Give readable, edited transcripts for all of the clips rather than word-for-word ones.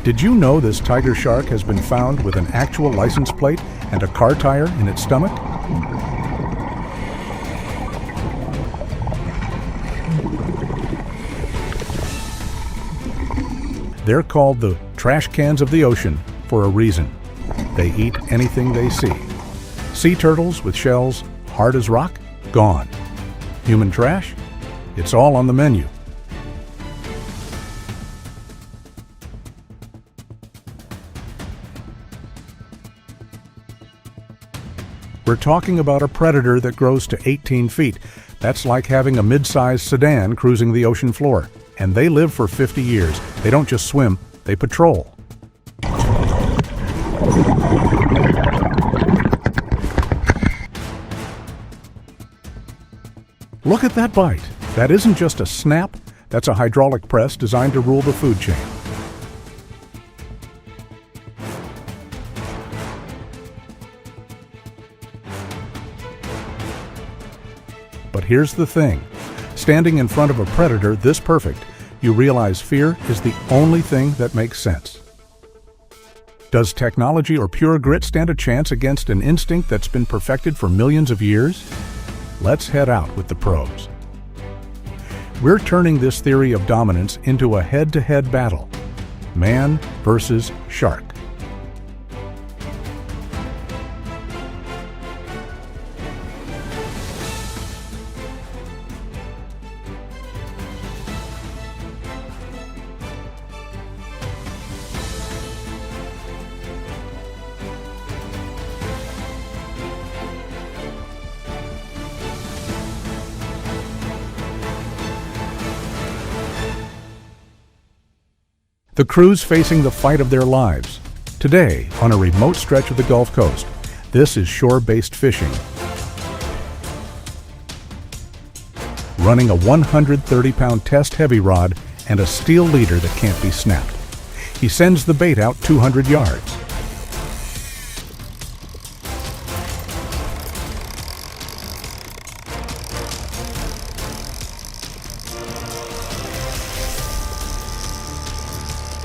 Did you know this tiger shark has been found with an actual license plate and a car tire in its stomach? They're called the trash cans of the ocean for a reason. They eat anything they see. Sea turtles with shells hard as rock? Gone. Human trash? It's all on the menu. We're talking about a predator that grows to 18 feet. That's like having a mid-sized sedan cruising the ocean floor. And they live for 50 years. They don't just swim, they patrol. Look at that bite. That isn't just a snap, that's a hydraulic press designed to rule the food chain. But here's the thing. Standing in front of a predator this perfect, you realize fear is the only thing that makes sense. Does technology or pure grit stand a chance against an instinct that's been perfected for millions of years? Let's head out with the pros. We're turning this theory of dominance into a head-to-head battle. Man versus shark. The crew's facing the fight of their lives. Today, on a remote stretch of the Gulf Coast, this is shore-based fishing. Running a 130-pound test heavy rod and a steel leader that can't be snapped. He sends the bait out 200 yards.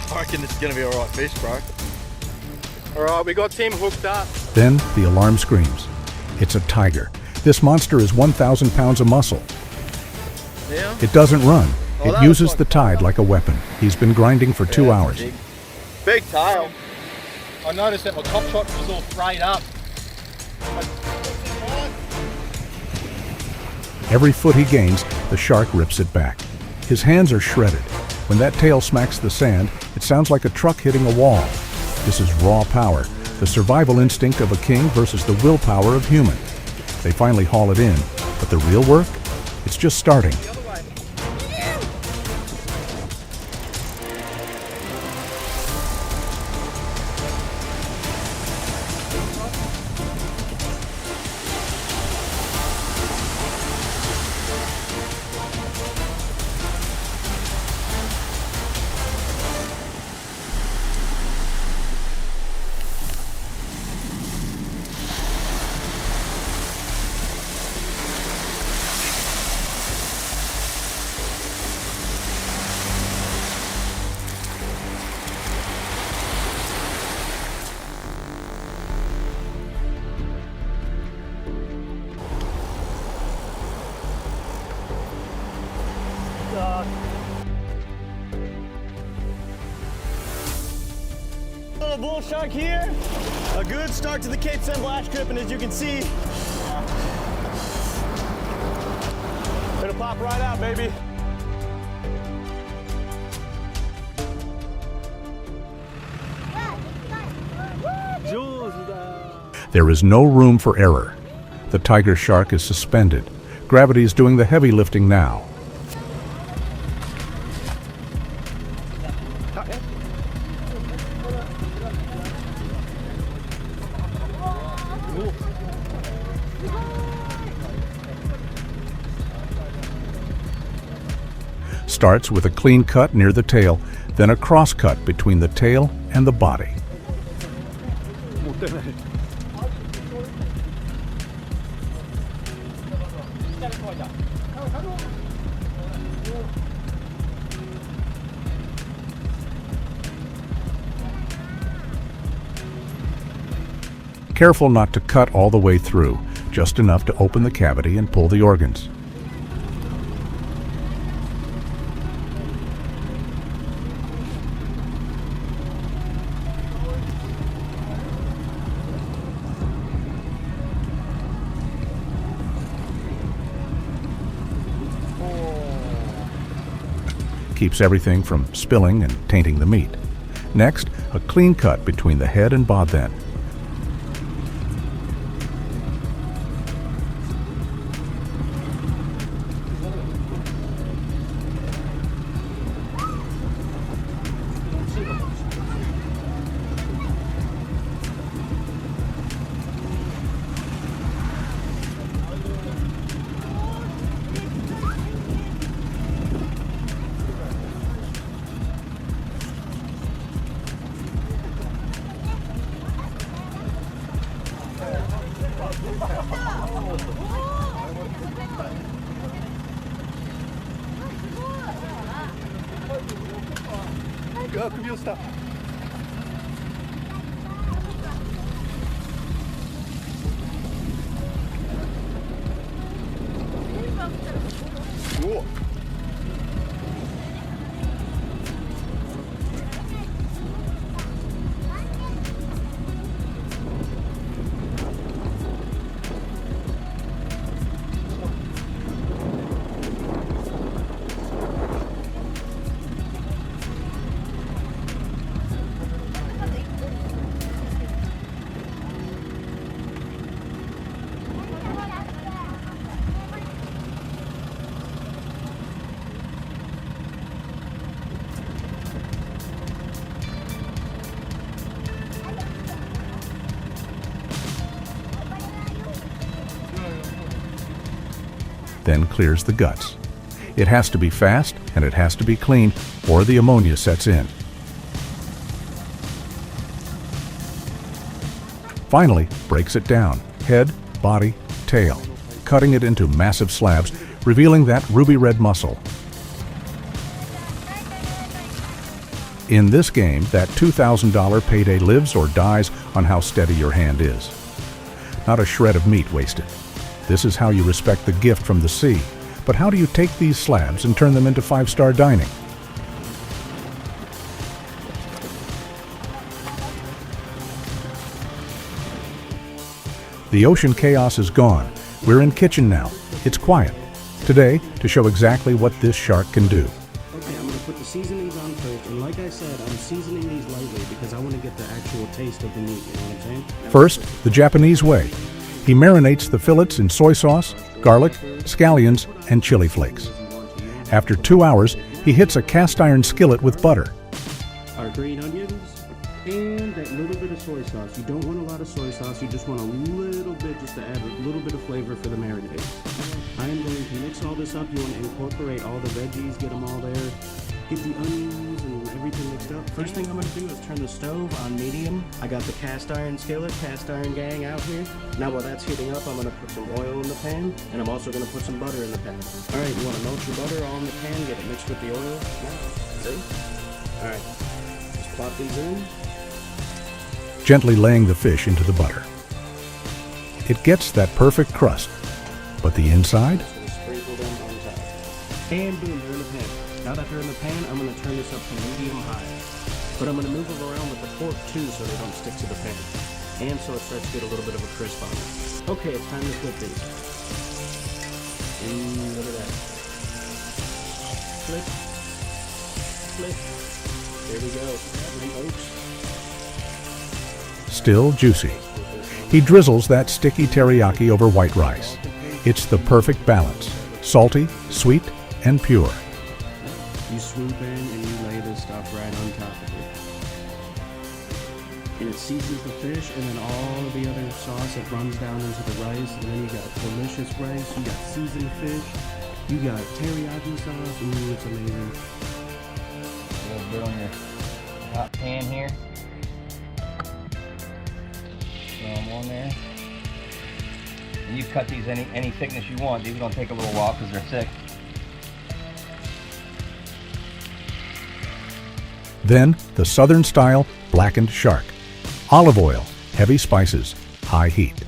I reckon it's gonna be all right fish, bro. All right, we got Tim hooked up. Then the alarm screams. It's a tiger. This monster is 1,000 pounds of muscle. Yeah? It doesn't run. Oh, It uses the tide like a weapon. He's been grinding for 2 hours. Big tail. I noticed that my top shot was all frayed up. Every foot he gains, the shark rips it back. His hands are shredded. When that tail smacks the sand, it sounds like a truck hitting a wall. This is raw power, the survival instinct of a king versus the willpower of human. They finally haul it in, but the real work? It's just starting. Little bull shark here. A good start to the Cape San Blas trip, and as you can see, it'll pop right out, baby. There is no room for error. The tiger shark is suspended. Gravity is doing the heavy lifting now. Starts with a clean cut near the tail, then a cross cut between the tail and the body. Careful not to cut all the way through, just enough to open the cavity and pull the organs. Keeps everything from spilling and tainting the meat. Next, a clean cut between the head and bod then. Then clears the guts. It has to be fast and it has to be clean, or the ammonia sets in. Finally, breaks it down, head, body, tail, cutting it into massive slabs, revealing that ruby red muscle. In this game, that $2,000 payday lives or dies on how steady your hand is. Not a shred of meat wasted. This is how you respect the gift from the sea. But how do you take these slabs and turn them into five-star dining? The ocean chaos is gone. We're in kitchen now. It's quiet. Today, to show exactly what this shark can do. Okay, I'm going to put the seasonings on first, and like I said, I'm seasoning these lightly because I want to get the actual taste of the meat, you know what I'm saying? First, the Japanese way. He marinates the fillets in soy sauce, garlic, scallions, and chili flakes. After 2 hours, he hits a cast iron skillet with butter. Our green onions, and that little bit of soy sauce. You don't want a lot of soy sauce, you just want a little bit just to add a little bit of flavor for the marinade. I am going to mix all this up. You want to incorporate all the veggies, get them all there. Get the onions and everything mixed up. First thing I'm going to do is turn the stove on medium. I got the cast iron skillet, cast iron gang out here. Now while that's heating up, I'm going to put some oil in the pan, and I'm also going to put some butter in the pan. Alright, you want to melt your butter all in the pan, get it mixed with the oil. Now, see? Alright, just plop these in. Gently laying the fish into the butter. It gets that perfect crust, but the inside? Just going to sprinkle them on top. And boom, they're in the pan. Now that they're in the pan, I'm going to turn this up to medium high. But I'm going to move them around with the fork too so they don't stick to the pan. And so it starts to get a little bit of a crisp on it. Okay, it's time to flip these. Ooh, look at that. Flip. Flip. There we go. Folks. Still juicy. He drizzles that sticky teriyaki over white rice. It's the perfect balance. Salty, sweet, and pure. You swoop in and you lay this stuff right on top of it. And it seasons the fish, and then all of the other sauce, it runs down into the rice, and then you got delicious rice, you got seasoned fish, you got teriyaki sauce. Ooh, it's amazing. A little bit on your hot pan here. Throw them on there. And you cut these any thickness you want. These are going to take a little while because they're thick. Then, the southern-style blackened shark. Olive oil, heavy spices, high heat.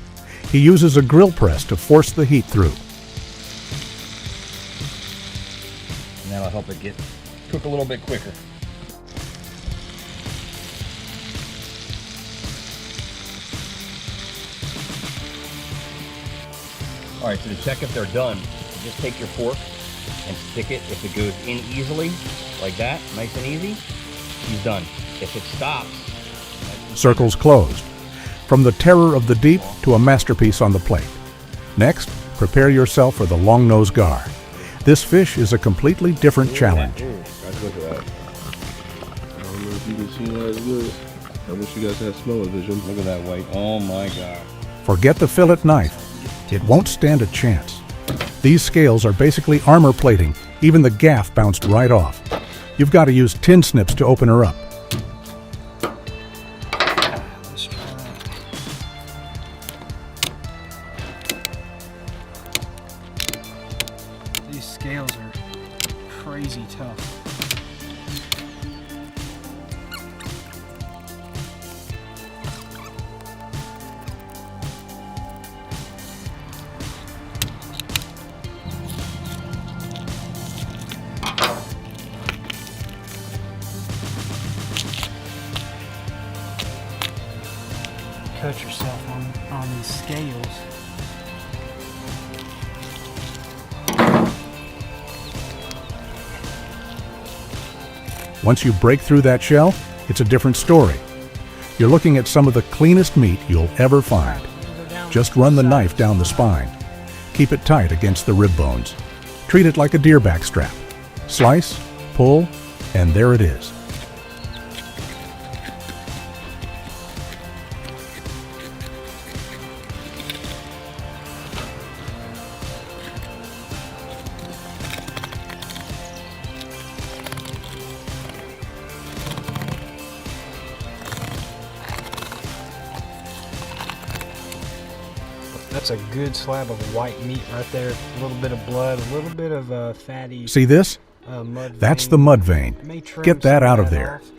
He uses a grill press to force the heat through. And that'll help it cook a little bit quicker. All right, so to check if they're done, just take your fork and stick it. If it goes in easily, like that, nice and easy, he's done. If it stops, Circles closed. From the terror of the deep to a masterpiece on the plate. Next, prepare yourself for the longnose gar. This fish is a completely different challenge. Guys, look at that. I don't know if you can see that as good. I wish you guys had smell-o-vision. look at that white. Oh my God. Forget the fillet knife. It won't stand a chance. These scales are basically armor plating. Even the gaff bounced right off. You've got to use tin snips to open her up. These scales are crazy tough. Cut yourself on these scales. Once you break through that shell, it's a different story. You're looking at some of the cleanest meat you'll ever find. Just run the knife down the spine. Keep it tight against the rib bones. Treat it like a deer back strap. Slice, pull, and there it is. That's a good slab of white meat right there. A little bit of blood, a little bit of fatty See this? mud That's vein. the mud vein. May trim Get that some out of that there. off.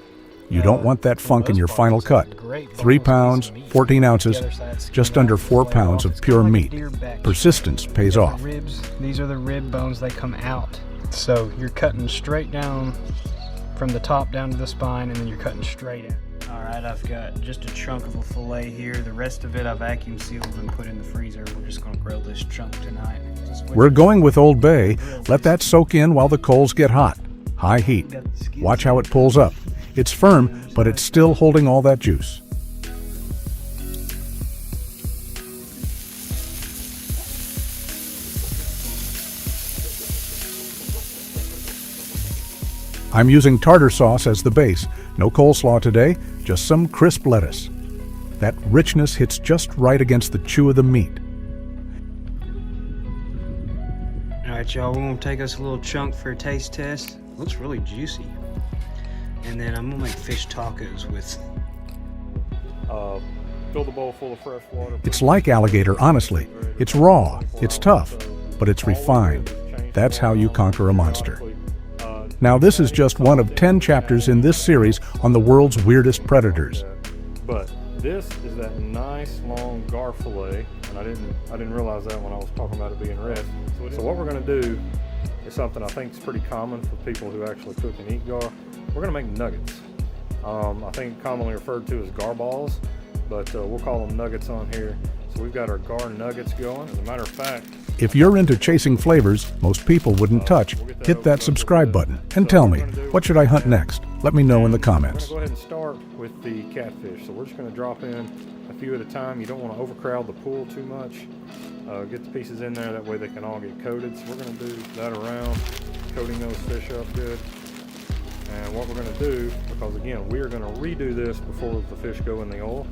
You don't want that For the funk in most your part, final it's a cut. great 3 boneless pounds, piece of meat. 14 ounces, The other side's just skin under out, 4 flare pounds off. of It's pure kinda like a meat. deer back. Persistence pays The off. ribs, these are the rib bones, they come out. So you're cutting straight down from the top down to the spine, and then you're cutting straight in. All right, I've got just a chunk of a fillet here. The rest of it I vacuum sealed and put in the freezer. We're just gonna grill this chunk tonight. We're going with Old Bay. Let that soak in while the coals get hot. High heat. Watch how it pulls up. It's firm, but it's still holding all that juice. I'm using tartar sauce as the base. No coleslaw today, just some crisp lettuce. That richness hits just right against the chew of the meat. All right, y'all, we're gonna take us a little chunk for a taste test. Looks really juicy. And then I'm gonna make fish tacos with. Fill the bowl full of fresh water. It's like alligator, honestly. It's raw, it's tough, but it's refined. That's how you conquer a monster. Now, this is just one of 10 chapters in this series on the world's weirdest predators. But this is that nice long gar fillet, and I didn't realize that when I was talking about it being red. So what we're going to do is something I think is pretty common for people who actually cook and eat gar. We're going to make nuggets. I think commonly referred to as gar balls, but we'll call them nuggets on here. So we've got our gar nuggets going. As a matter of fact, If you're into chasing flavors most people wouldn't touch, hit that subscribe button and tell me, what should I hunt next? Let me know in the comments. we're going to go ahead and start with the catfish. So we're just going to drop in a few at a time. You don't want to overcrowd the pool too much. Get the pieces in there, that way they can all get coated. So we're going to do that around, coating those fish up good. And what we're going to do, because again, we are going to redo this before the fish go in the oil.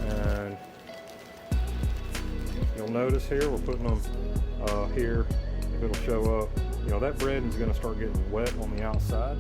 And you'll notice here, we're putting them here, if it'll show up. You know, that bread is going to start getting wet on the outside.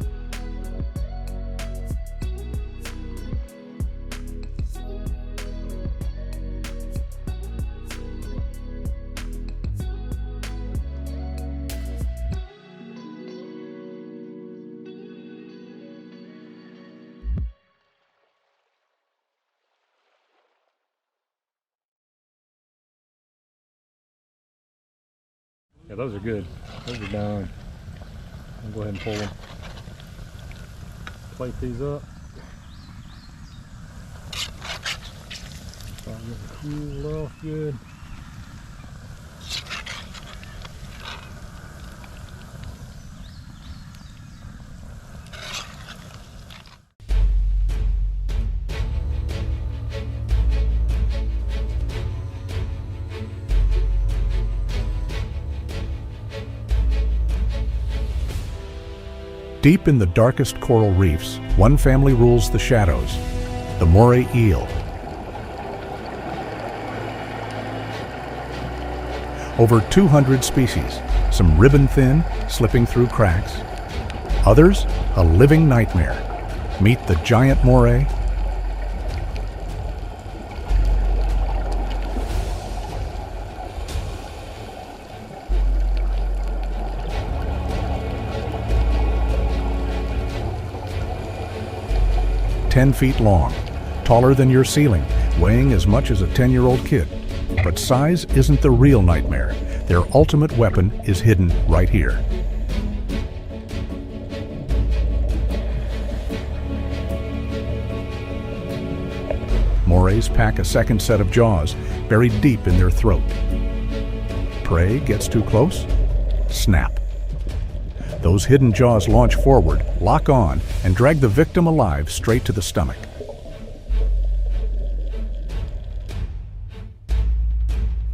Yeah, those are good. Those are done. I'll go ahead and pull them. Plate these up. Start getting cooled off good. Deep in the darkest coral reefs, one family rules the shadows, the moray eel. Over 200 species, some ribbon-thin, slipping through cracks. Others, a living nightmare. Meet the giant moray, "10 feet long, taller than your ceiling, weighing as much as a 10-year-old kid. But size isn't the real nightmare. Their ultimate weapon is hidden right here. Morays pack a second set of jaws buried deep in their throat. Prey gets too close? Snap. Those hidden jaws launch forward, lock on, and drag the victim alive straight to the stomach.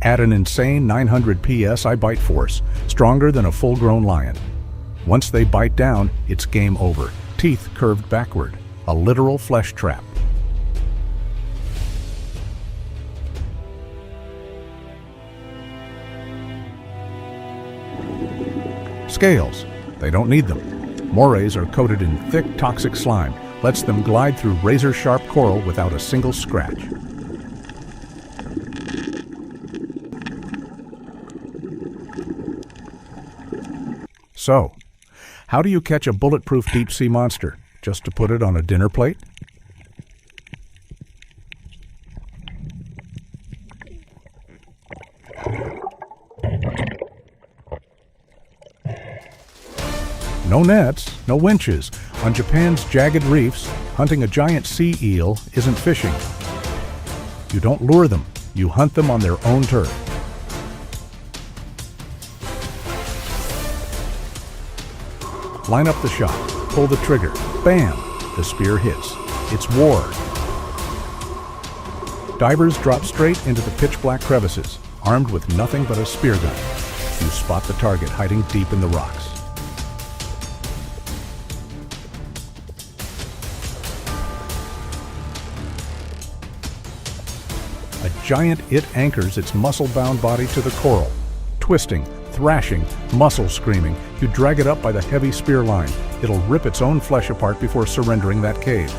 Add an insane 900 psi bite force, stronger than a full-grown lion. Once they bite down, it's game over. Teeth curved backward, a literal flesh trap. Scales. They don't need them. Morays are coated in thick, toxic slime, lets them glide through razor-sharp coral without a single scratch. So, how do you catch a bulletproof deep-sea monster? Just to put it on a dinner plate? No nets, no winches. On Japan's jagged reefs, hunting a giant sea eel isn't fishing. You don't lure them, you hunt them on their own turf. Line up the shot, pull the trigger, bam! The spear hits. It's war. Divers drop straight into the pitch-black crevices, armed with nothing but a spear gun. You spot the target hiding deep in the rocks. A giant it anchors its muscle-bound body to the coral. Twisting, thrashing, muscle screaming, you drag it up by the heavy spear line. It'll rip its own flesh apart before surrendering that cave.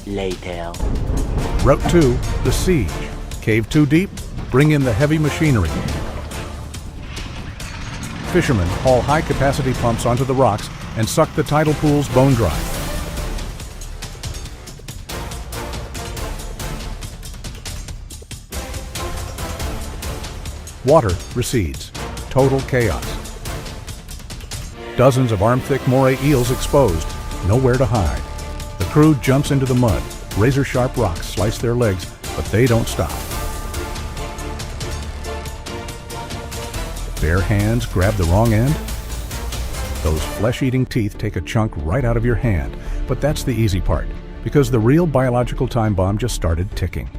Later. Route 2, the siege. Cave too deep? Bring in the heavy machinery. Fishermen haul high-capacity pumps onto the rocks and suck the tidal pools bone dry. Water recedes. Total chaos. Dozens of arm-thick moray eels exposed. Nowhere to hide. The crew jumps into the mud. Razor-sharp rocks slice their legs, but they don't stop. Bare hands grab the wrong end? Those flesh-eating teeth take a chunk right out of your hand. But that's the easy part, because the real biological time bomb just started ticking.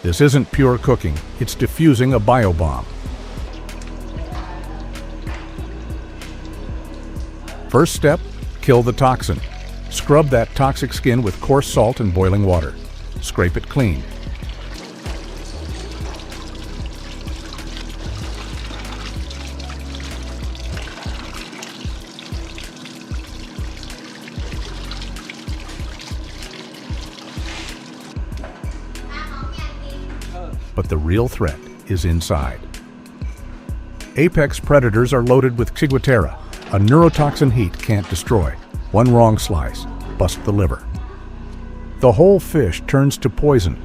This isn't pure cooking, it's diffusing a biobomb. First step, kill the toxin. Scrub that toxic skin with coarse salt and boiling water. Scrape it clean. but the real threat is inside. Apex predators are loaded with ciguatera, a neurotoxin heat can't destroy. One wrong slice, bust the liver. The whole fish turns to poison.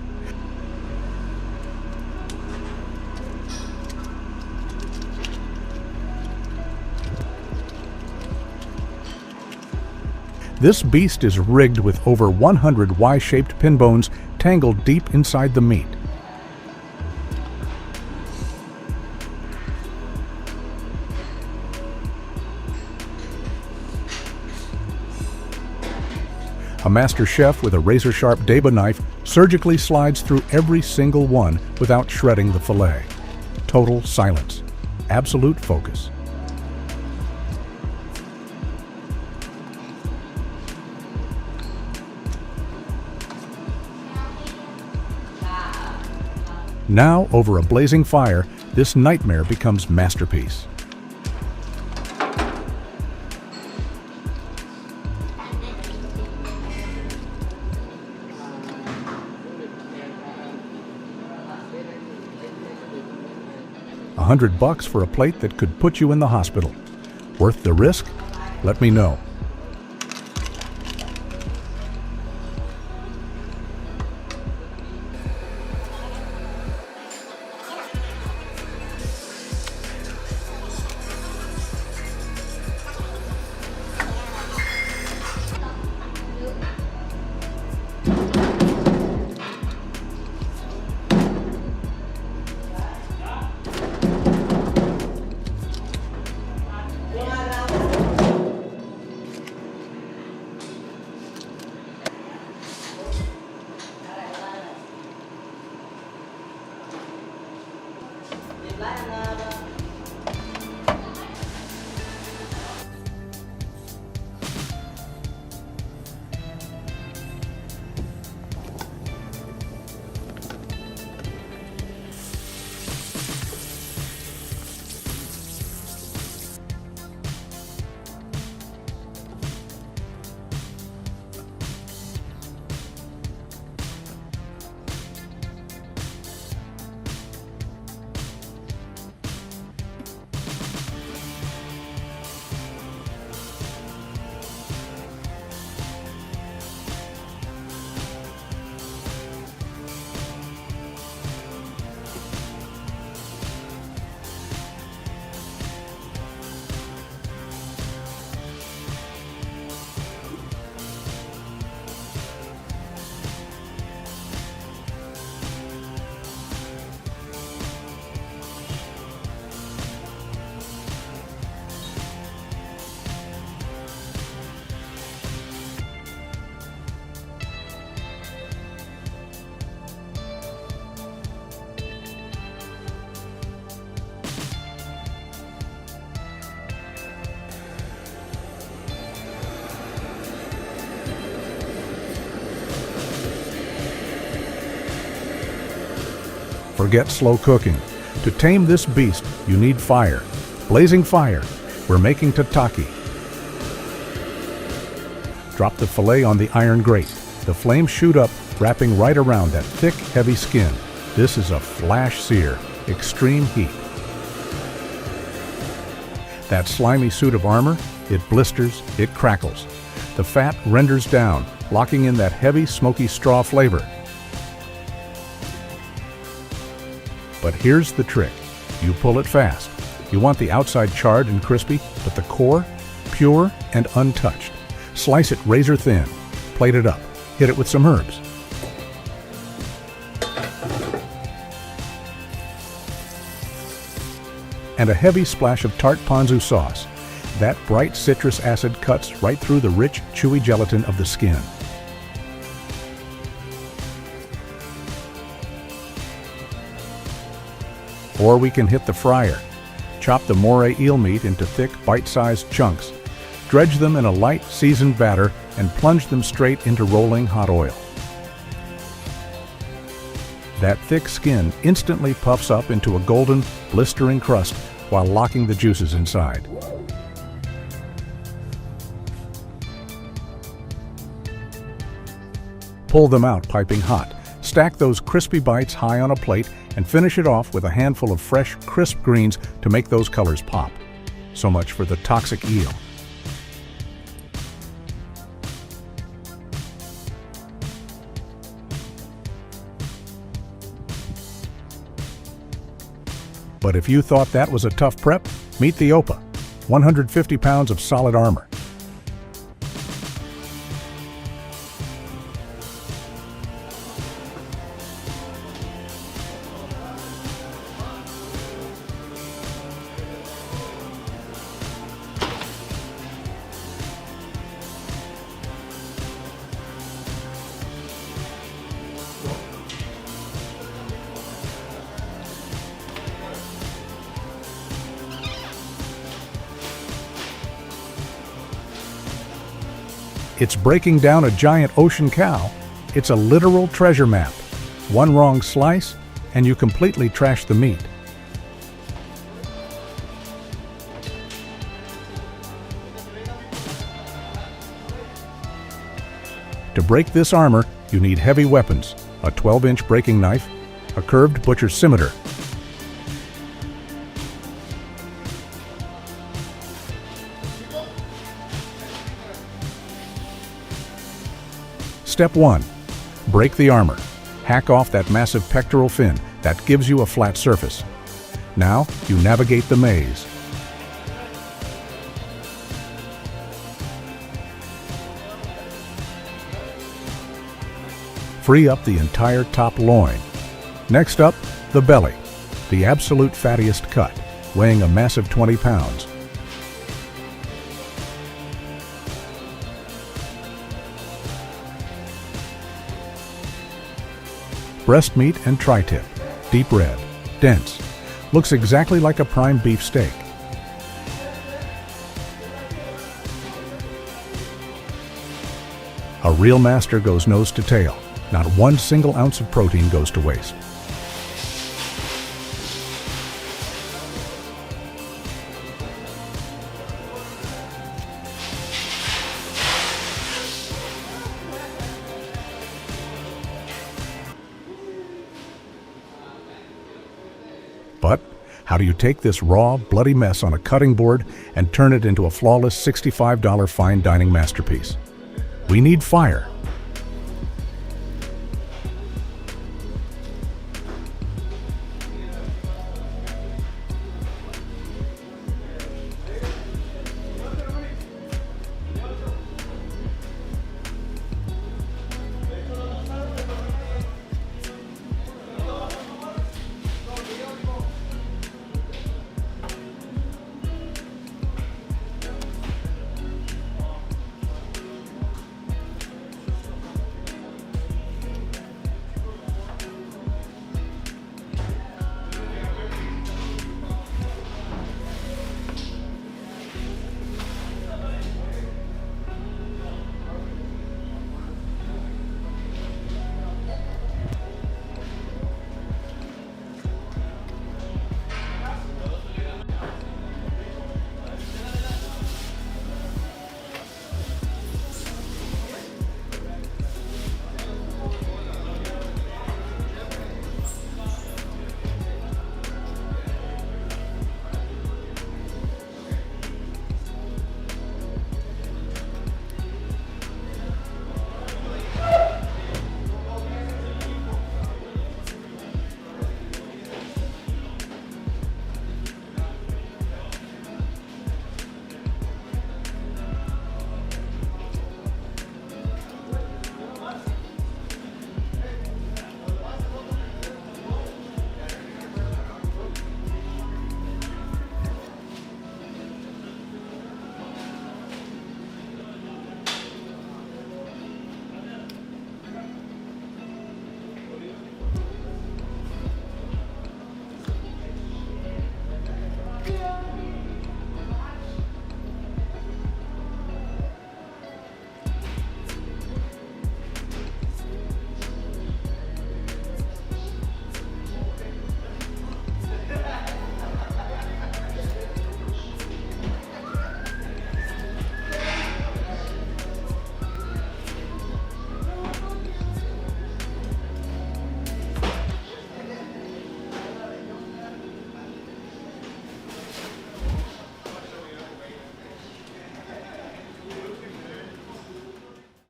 This beast is rigged with over 100 Y-shaped pin bones tangled deep inside the meat. A master chef with a razor-sharp deba knife surgically slides through every single one without shredding the fillet. Total silence. Absolute focus. Now, over a blazing fire, this nightmare becomes masterpiece. $100 for a plate that could put you in the hospital. Worth the risk? Let me know. Forget slow cooking. To tame this beast, you need fire. Blazing fire. We're making tataki. Drop the fillet on the iron grate. The flames shoot up, wrapping right around that thick, heavy skin. This is a flash sear, extreme heat. That slimy suit of armor, it blisters, it crackles. The fat renders down, locking in that heavy, smoky straw flavor. But here's the trick. You pull it fast. You want the outside charred and crispy, but the core, pure and untouched. Slice it razor thin. Plate it up. Hit it with some herbs. And a heavy splash of tart ponzu sauce. That bright citrus acid cuts right through the rich, chewy gelatin of the skin. Or we can hit the fryer. Chop the moray eel meat into thick, bite-sized chunks. Dredge them in a light, seasoned batter and plunge them straight into rolling hot oil. That thick skin instantly puffs up into a golden, blistering crust while locking the juices inside. Pull them out piping hot. Stack those crispy bites high on a plate and finish it off with a handful of fresh, crisp greens to make those colors pop. So much for the toxic eel. But if you thought that was a tough prep, meet the opah, 150 pounds of solid armor. It's breaking down a giant ocean cow. It's a literal treasure map. One wrong slice, and you completely trash the meat. To break this armor, you need heavy weapons, a 12-inch breaking knife, a curved butcher's scimitar. Step 1. Break the armor. Hack off that massive pectoral fin that gives you a flat surface. Now you navigate the maze. Free up the entire top loin. Next up, the belly, the absolute fattiest cut, weighing a massive 20 pounds. Breast meat and tri-tip, deep red, dense, looks exactly like a prime beef steak. A real master goes nose to tail. Not one single ounce of protein goes to waste. But how do you take this raw, bloody mess on a cutting board and turn it into a flawless $65 fine dining masterpiece? We need fire,